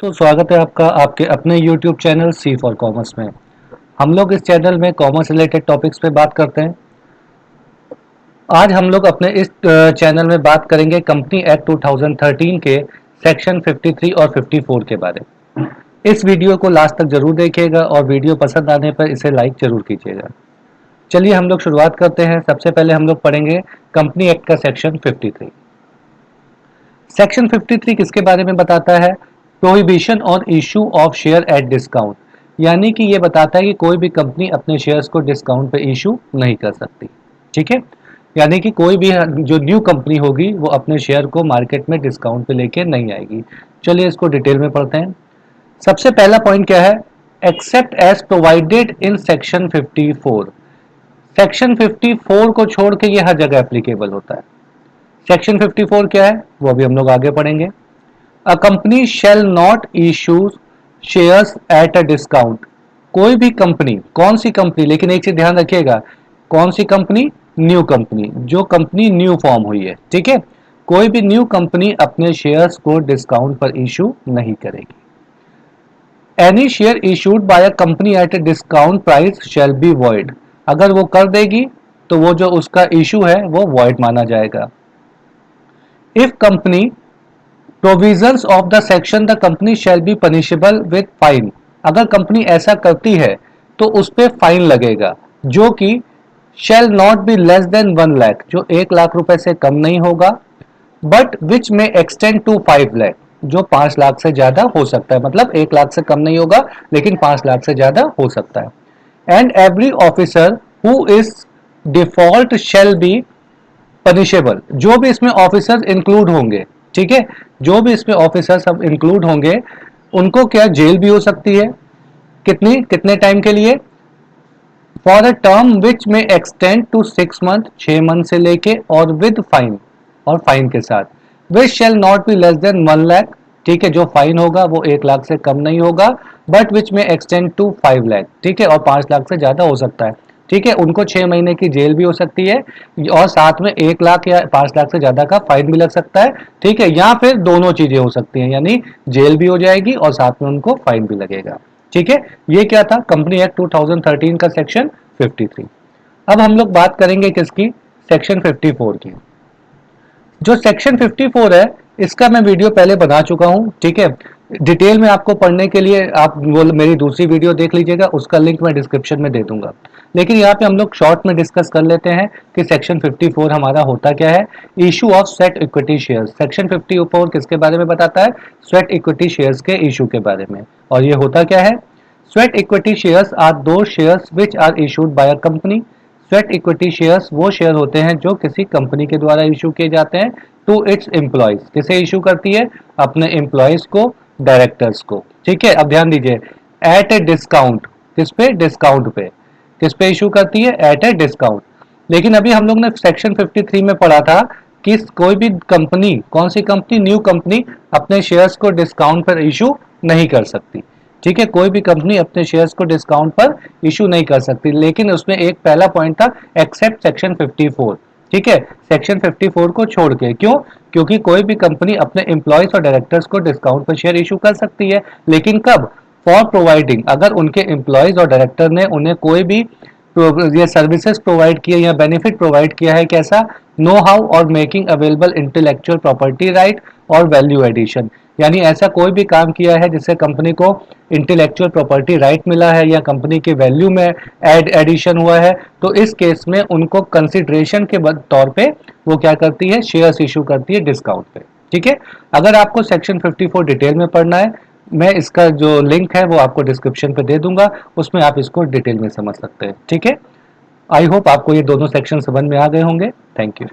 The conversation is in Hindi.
तो स्वागत है आपका आपके अपने YouTube channel C for commerce में। हम लोग इस चैनल में कॉमर्स रिलेटेड टॉपिक्स पे बात करते हैं। आज हम लोग अपने इस चैनल में बात करेंगे कंपनी एक्ट 2013 के सेक्शन 53 और 54 के बारे में। इस वीडियो को लास्ट तक जरूर देखिएगा और वीडियो पसंद आने पर इसे लाइक जरूर कीजिएगा। चलिए हम लोग शुरुआत करते हैं। सबसे पहले हम लोग पढ़ेंगे कंपनी एक्ट का सेक्शन 53। सेक्शन 53 किसके बारे में बताता है? Prohibition on issue of share at discount, यानी कि ये बताता है कि कोई भी कंपनी अपने शेयर्स को डिस्काउंट पे इशू नहीं कर सकती। ठीक है, यानी कि कोई भी जो न्यू कंपनी होगी वो अपने शेयर को मार्केट में डिस्काउंट पे लेके नहीं आएगी। चलिए इसको डिटेल में पढ़ते हैं। सबसे पहला पॉइंट क्या है? Except as provided in section 54। Section 54 को छोड़ के ये हर जगह एप्लीकेबल होता है। सेक्शन 54 क्या है वो अभी हम लोग आगे पढ़ेंगे। A company shall not issue shares at a discount. कोई भी कंपनी, कौन सी कंपनी, लेकिन एक चीज ध्यान रखिएगा, कौन सी कंपनी? न्यू कंपनी, जो कंपनी न्यू फॉर्म हुई है। ठीक है, कोई भी न्यू कंपनी अपने शेयर्स को डिस्काउंट पर इशू नहीं करेगी। Any share issued by a company at a discount price shall be void. अगर वो कर देगी तो वो जो उसका इशू है वो वॉइड माना जाएगा। If company provisions of the section the company shall be punishable with fine. अगर कंपनी ऐसा करती है तो उस पर फाइन लगेगा, जो कि shall not be less than 1 lakh, जो 1 लाख रुपए से कम नहीं होगा, बट विच में एक्सटेंड टू 5 लाख, जो 5 लाख से ज्यादा हो सकता है। मतलब 1 लाख से कम नहीं होगा लेकिन 5 लाख से ज्यादा हो सकता है। And every officer who is default shall be punishable. जो भी इसमें ऑफिसर्स इंक्लूड होंगे, ठीक है, जो भी इसमें ऑफिसर्स सब इंक्लूड होंगे उनको क्या जेल भी हो सकती है। कितने टाइम के लिए? फॉर अ टर्म विच में एक्सटेंड टू 6 मंथ, 6 मंथ से लेके, और विद फाइन, और फाइन के साथ। विच shall not be less than 1 lakh. ठीक है, जो फाइन होगा वो 1 लाख से कम नहीं होगा, बट विच में एक्सटेंड टू 5 लाख। ठीक है, और 5 लाख से ज्यादा हो सकता है। ठीक है, उनको 6 महीने की जेल भी हो सकती है और साथ में 1 लाख या 5 लाख से ज्यादा का फाइन भी लग सकता है। ठीक है, या फिर दोनों चीजें हो सकती हैं, यानी जेल भी हो जाएगी और साथ में उनको फाइन भी लगेगा। ठीक है, ये क्या था? कंपनी एक्ट 2013 का सेक्शन 53। अब हम लोग बात करेंगे किसकी? सेक्शन 54 की। जो सेक्शन 54 है इसका मैं वीडियो पहले बना चुका हूं। ठीक है, डिटेल में आपको पढ़ने के लिए आप वो मेरी दूसरी वीडियो देख लीजिएगा, उसका लिंक मैं डिस्क्रिप्शन में दे दूंगा। लेकिन यहाँ पे हम लोग शॉर्ट में डिस्कस कर लेते हैं कि सेक्शन 54 हमारा होता क्या है। Issue of sweat equity shares. Section 54 किसके बारे में बताता है? स्वेट इक्विटी शेयर्स के इशू के बारे में। और ये होता क्या है? Sweat equity shares are those shares which are issued by a company. Sweat equity shares वो शेयर होते हैं जो किसी कंपनी के द्वारा इशू किए जाते हैं टू इट्स एम्प्लॉयज। किसे इशू करती है? अपने एम्प्लॉयज को, डायरेक्टर्स को। ठीक है, अब ध्यान दीजिए, एट ए डिस्काउंट। किस पे? डिस्काउंट पे। किस पे इशू करती है? At a discount. लेकिन अभी हम लोग ने सेक्शन 53 में पढ़ा था कि कोई भी कंपनी, कौन सी कंपनी? न्यू कंपनी अपने शेयर्स को डिस्काउंट पर इशू नहीं कर सकती। ठीक है, कोई भी कंपनी अपने शेयर्स को डिस्काउंट पर इशू नहीं कर सकती। लेकिन उसमें एक पहला पॉइंट था, एक्सेप्ट सेक्शन 54। ठीक है, सेक्शन 54 को छोड़ के। क्यों? क्योंकि कोई भी कंपनी अपने एम्प्लॉयज और डायरेक्टर्स को डिस्काउंट पर शेयर इशू कर सकती है, लेकिन कब? फॉर प्रोवाइडिंग, अगर उनके एम्प्लॉयज और डायरेक्टर ने उन्हें कोई भी ये सर्विसेज प्रोवाइड किया या बेनिफिट प्रोवाइड किया है। कैसा? नो हाउ और making available intellectual property right और वैल्यू एडिशन, यानी ऐसा कोई भी काम किया है जिससे कंपनी को इंटेलेक्चुअल प्रॉपर्टी राइट मिला है या कंपनी के वैल्यू में एडिशन हुआ है, तो इस केस में उनको कंसिडरेशन के तौर पे वो क्या करती है? शेयर्स इशू करती है डिस्काउंट पे। ठीक है, अगर आपको सेक्शन 54 डिटेल में पढ़ना है, मैं इसका जो लिंक है वो आपको डिस्क्रिप्शन पे दे दूंगा, उसमें आप इसको डिटेल में समझ सकते हैं। ठीक है, आई होप आपको ये दोनों सेक्शन समझ में आ गए होंगे। Thank you.